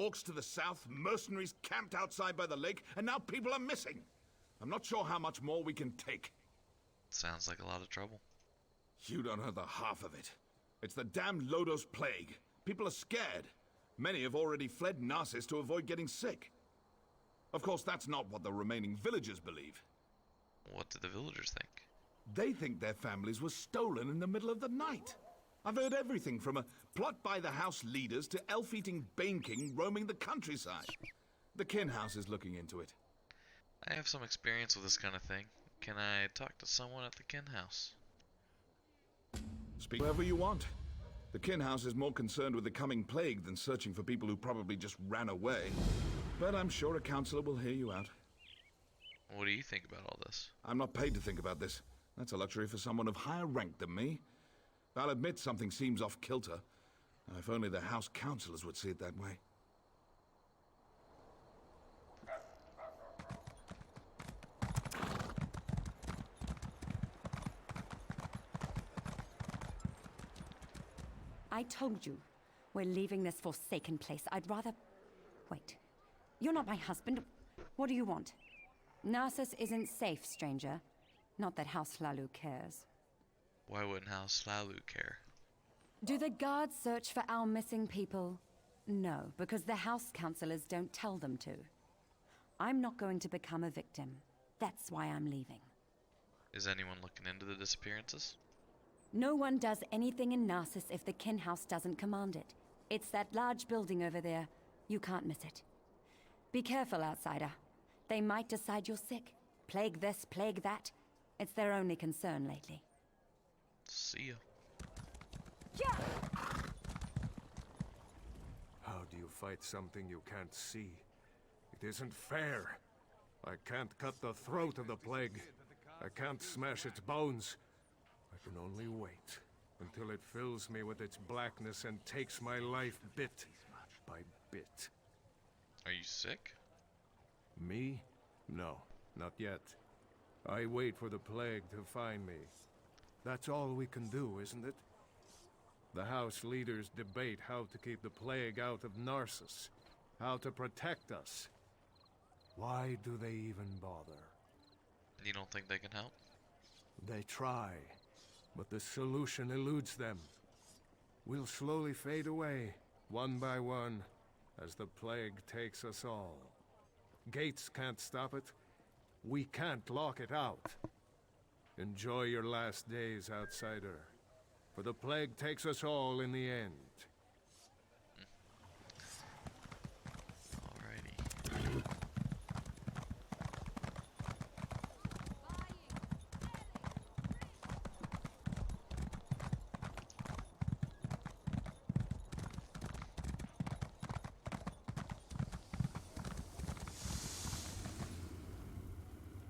orcs to the south, mercenaries camped outside by the lake, and now people are missing. I'm not sure how much more we can take. Sounds like a lot of trouble. You don't know the half of it. It's the damn Lodos plague. People are scared. Many have already fled Narcissus to avoid getting sick. Of course, that's not what the remaining villagers believe. What do the villagers think? They think their families were stolen in the middle of the night. I've heard everything from a plot by the house leaders to elf-eating Bane King roaming the countryside. The Kin House is looking into it. I have some experience with this kind of thing. Can I talk to someone at the Kin House? Speak whoever you want. The Kin House is more concerned with the coming plague than searching for people who probably just ran away. But I'm sure a counselor will hear you out. What do you think about all this? I'm not paid to think about this. That's a luxury for someone of higher rank than me. I'll admit something seems off kilter. If only the house counselors would see it that way. I told you, we're leaving this forsaken place. I'd rather... Wait. You're not my husband. What do you want? Narcissus isn't safe, stranger. Not that House Lalu cares. Why wouldn't House Lalu care? Do the guards search for our missing people? No, because the house counselors don't tell them to. I'm not going to become a victim. That's why I'm leaving. Is anyone looking into the disappearances? No one does anything in Narcissus if the Kin House doesn't command it. It's that large building over there. You can't miss it. Be careful, outsider. They might decide you're sick. Plague this, plague that. It's their only concern lately. See ya. Yeah! How do you fight something you can't see? It isn't fair. I can't cut the throat of the plague. I can't smash its bones. I can only wait until it fills me with its blackness and takes my life bit by bit. Are you sick? Me? No, not yet. I wait for the plague to find me. That's all we can do, isn't it? The house leaders debate how to keep the plague out of Narcissus, how to protect us. Why do they even bother? You don't think they can help? They try, but the solution eludes them. We'll slowly fade away, one by one, as the plague takes us all. Gates can't stop it. We can't lock it out. Enjoy your last days, outsider. For the plague takes us all in the end. Alrighty.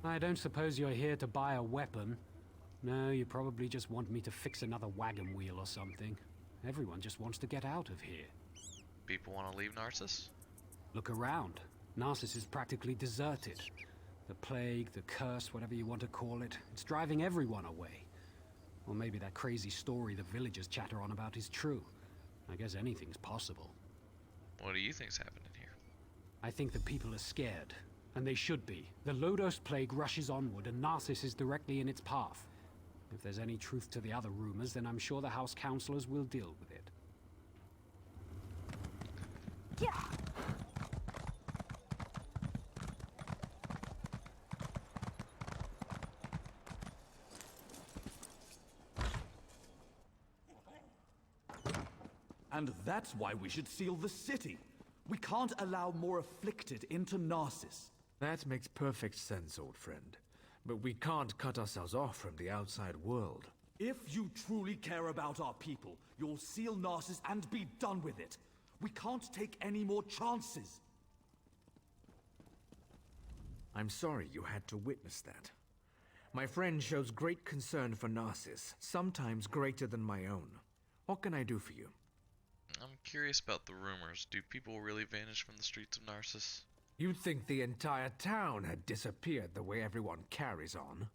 I don't suppose you're here to buy a weapon. No, you probably just want me to fix another wagon wheel or something. Everyone just wants to get out of here. People want to leave Narcissus? Look around. Narcissus is practically deserted. The plague, the curse, whatever you want to call it, it's driving everyone away. Or maybe that crazy story the villagers chatter on about is true. I guess anything's possible. What do you think's happening here? I think the people are scared. And they should be. The Lodos plague rushes onward, and Narcissus is directly in its path. If there's any truth to the other rumors, then I'm sure the house counselors will deal with it. Yeah! And that's why we should seal the city. We can't allow more afflicted into Narcissus. That makes perfect sense, old friend. But we can't cut ourselves off from the outside world. If you truly care about our people, you'll seal Narcissus and be done with it. We can't take any more chances. I'm sorry you had to witness that. My friend shows great concern for Narcissus, sometimes greater than my own. What can I do for you? I'm curious about the rumors. Do people really vanish from the streets of Narcissus? You'd think the entire town had disappeared the way everyone carries on.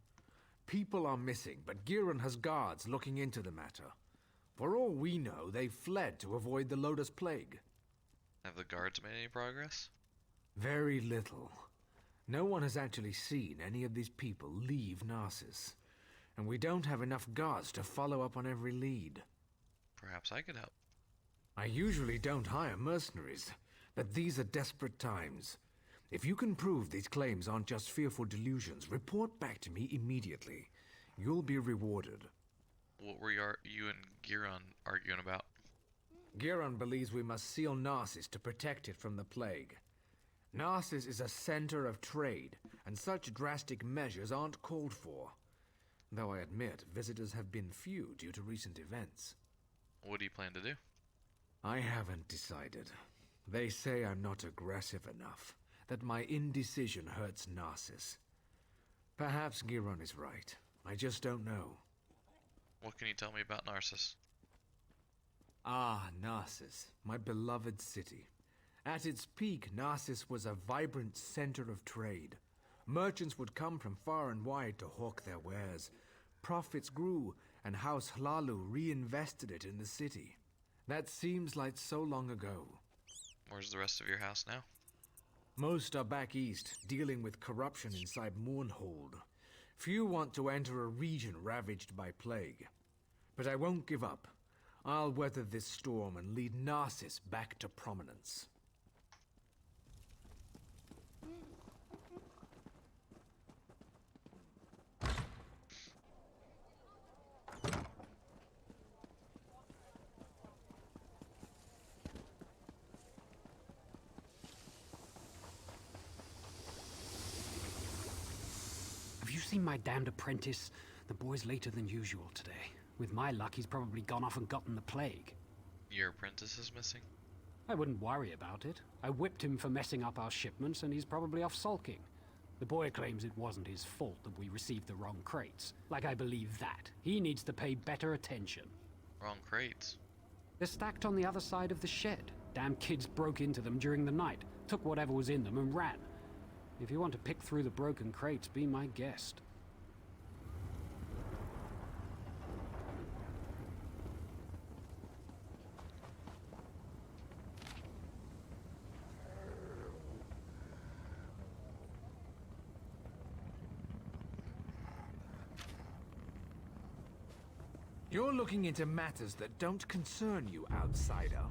People are missing, but Giron has guards looking into the matter. For all we know, they fled to avoid the Lotus Plague. Have the guards made any progress? Very little. No one has actually seen any of these people leave Narcissus. And we don't have enough guards to follow up on every lead. Perhaps I could help. I usually don't hire mercenaries, but these are desperate times. If you can prove these claims aren't just fearful delusions, report back to me immediately. You'll be rewarded. What were you and Giron arguing about? Giron believes we must seal Narcissus to protect it from the plague. Narcissus is a center of trade, and such drastic measures aren't called for. Though I admit, visitors have been few due to recent events. What do you plan to do? I haven't decided. They say I'm not aggressive enough, that my indecision hurts Narcissus. Perhaps Giron is right. I just don't know. What can you tell me about Narcissus? Ah, Narcissus, my beloved city. At its peak, Narcissus was a vibrant center of trade. Merchants would come from far and wide to hawk their wares. Profits grew, and House Hlalu reinvested it in the city. That seems like so long ago. Where's the rest of your house now? Most are back east, dealing with corruption inside Mournhold. Few want to enter a region ravaged by plague. But I won't give up. I'll weather this storm and lead Narcissus back to prominence. Have you seen my damned apprentice? The boy's later than usual today. With my luck, he's probably gone off and gotten the plague. Your apprentice is missing? I wouldn't worry about it. I whipped him for messing up our shipments, and he's probably off sulking. The boy claims it wasn't his fault that we received the wrong crates. Like I believe that. He needs to pay better attention. Wrong crates. They're stacked on the other side of the shed. Damn kids broke into them during the night, took whatever was in them and ran. If you want to pick through the broken crates, be my guest. You're looking into matters that don't concern you, outsider.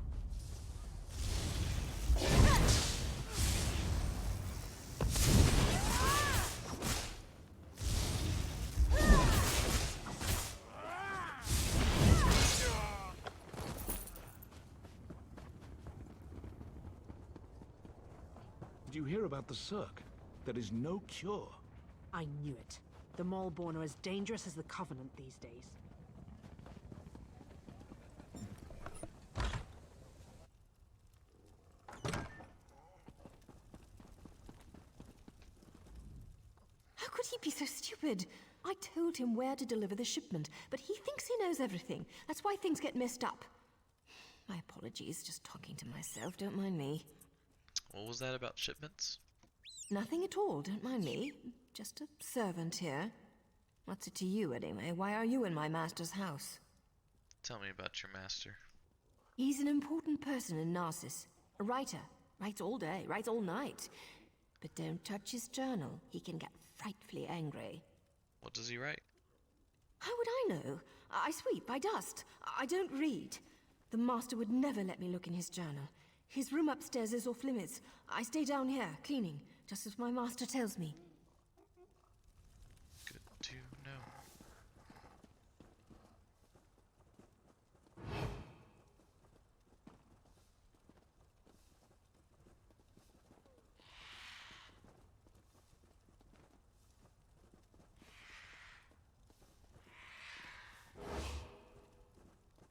Did you hear about the Cirque? There is no cure. I knew it. The Maulborn are as dangerous as the Covenant these days. How could he be so stupid? I told him where to deliver the shipment, but he thinks he knows everything. That's why things get messed up. My apologies, just talking to myself, don't mind me. What was that about shipments? Nothing at all, don't mind me. Just a servant here. What's it to you, anyway? Why are you in my master's house? Tell me about your master. He's an important person in Narcissus. A writer. Writes all day, writes all night. But don't touch his journal. He can get frightfully angry. What does he write? How would I know? I sweep, I dust. I don't read. The master would never let me look in his journal. His room upstairs is off limits. I stay down here, cleaning, just as my master tells me. Good to know.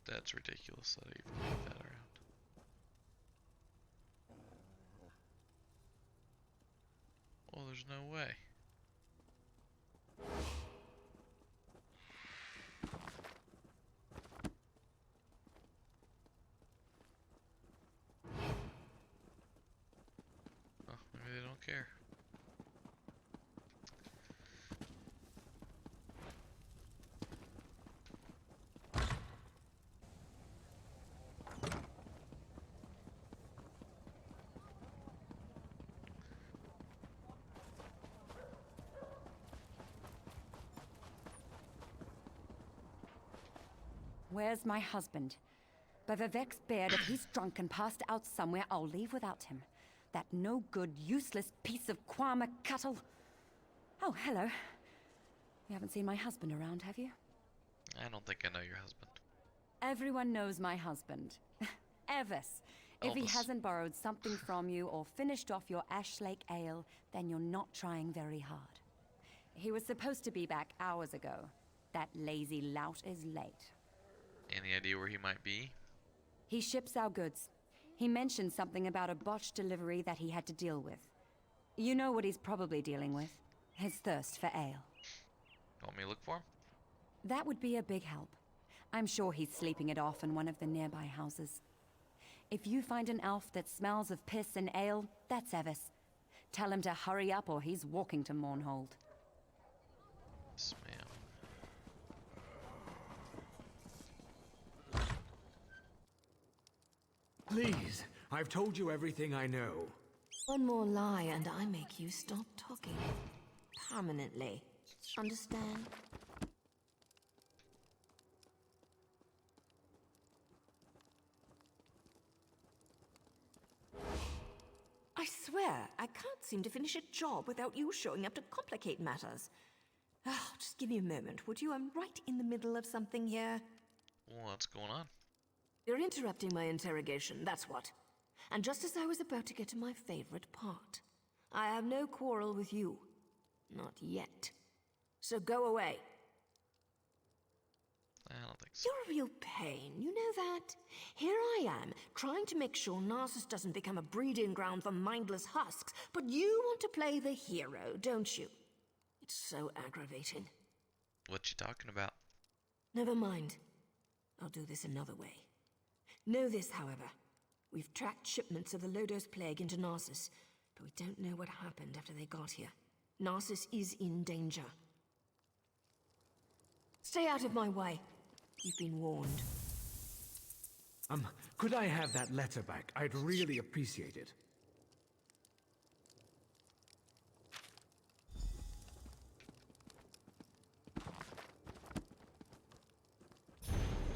That's ridiculous that I even have that around. Well, there's no way. Oh, maybe they don't care. Where's my husband? By Vivek's beard, if he's drunk and passed out somewhere, I'll leave without him. That no-good, useless piece of Kwama cattle. Oh, hello. You haven't seen my husband around, have you? I don't think I know your husband. Everyone knows my husband. Evis. If he Elvis. hasn't borrowed something from you or finished off your Ash Lake ale, then you're not trying very hard. He was supposed to be back hours ago. That lazy lout is late. Any idea where he might be? He ships our goods. He mentioned something about a botched delivery that he had to deal with. You know what he's probably dealing with. His thirst for ale. Want me to look for him? That would be a big help. I'm sure he's sleeping it off in one of the nearby houses. If you find an elf that smells of piss and ale, that's Evis. Tell him to hurry up or he's walking to Mournhold. Yes, ma'am. Please, I've told you everything I know. One more lie and I make you stop talking. Permanently. Understand? I swear, I can't seem to finish a job without you showing up to complicate matters. Oh, just give me a moment, would you? I'm right in the middle of something here. What's going on? You're interrupting my interrogation, that's what. And just as I was about to get to my favorite part. I have no quarrel with you. Not yet. So go away. I don't think so. You're a real pain, you know that? Here I am, trying to make sure Narcissus doesn't become a breeding ground for mindless husks, but you want to play the hero, don't you? It's so aggravating. What you talking about? Never mind. I'll do this another way. Know this, however. We've tracked shipments of the Lodos plague into Narcissus, but we don't know what happened after they got here. Narcissus is in danger. Stay out of my way. You've been warned. Could I have that letter back? I'd really appreciate it.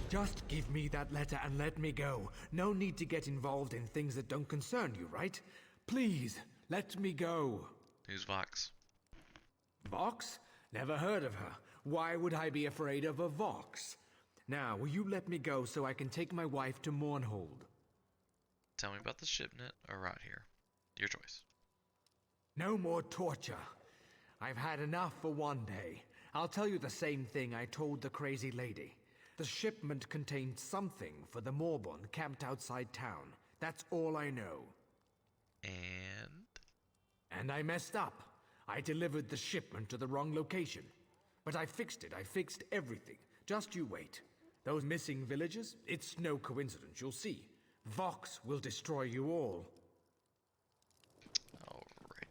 Just give me that letter and let me go. No need to get involved in things that don't concern you, right? Please, let me go. Who's Vox? Vox? Never heard of her. Why would I be afraid of a Vox? Now, will you let me go so I can take my wife to Mournhold? Tell me about the shipment or right here. Your choice. No more torture. I've had enough for one day. I'll tell you the same thing I told the crazy lady. The shipment contained something for the Morbon camped outside town. That's all I know. And I messed up. I delivered the shipment to the wrong location. But I fixed it. I fixed everything. Just you wait. Those missing villagers? It's no coincidence, you'll see. Vox will destroy you all. Alrighty.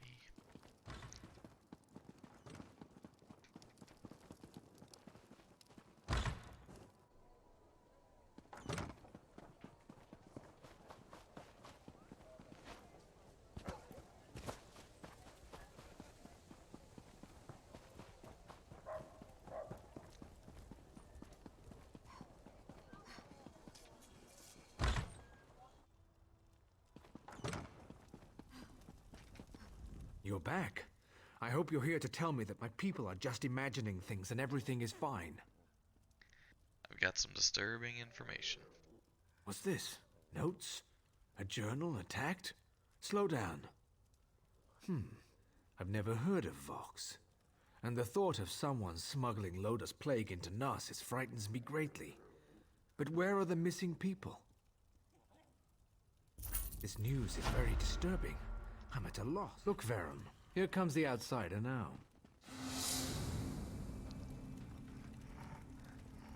You're back. I hope you're here to tell me that my people are just imagining things and everything is fine. I've got some disturbing information. What's this? Notes? A journal attacked? Slow down. I've never heard of Vox. And the thought of someone smuggling Lotus Plague into Narcissus frightens me greatly. But where are the missing people? This news is very disturbing. I'm at a loss. Look, Verum. Here comes the outsider now.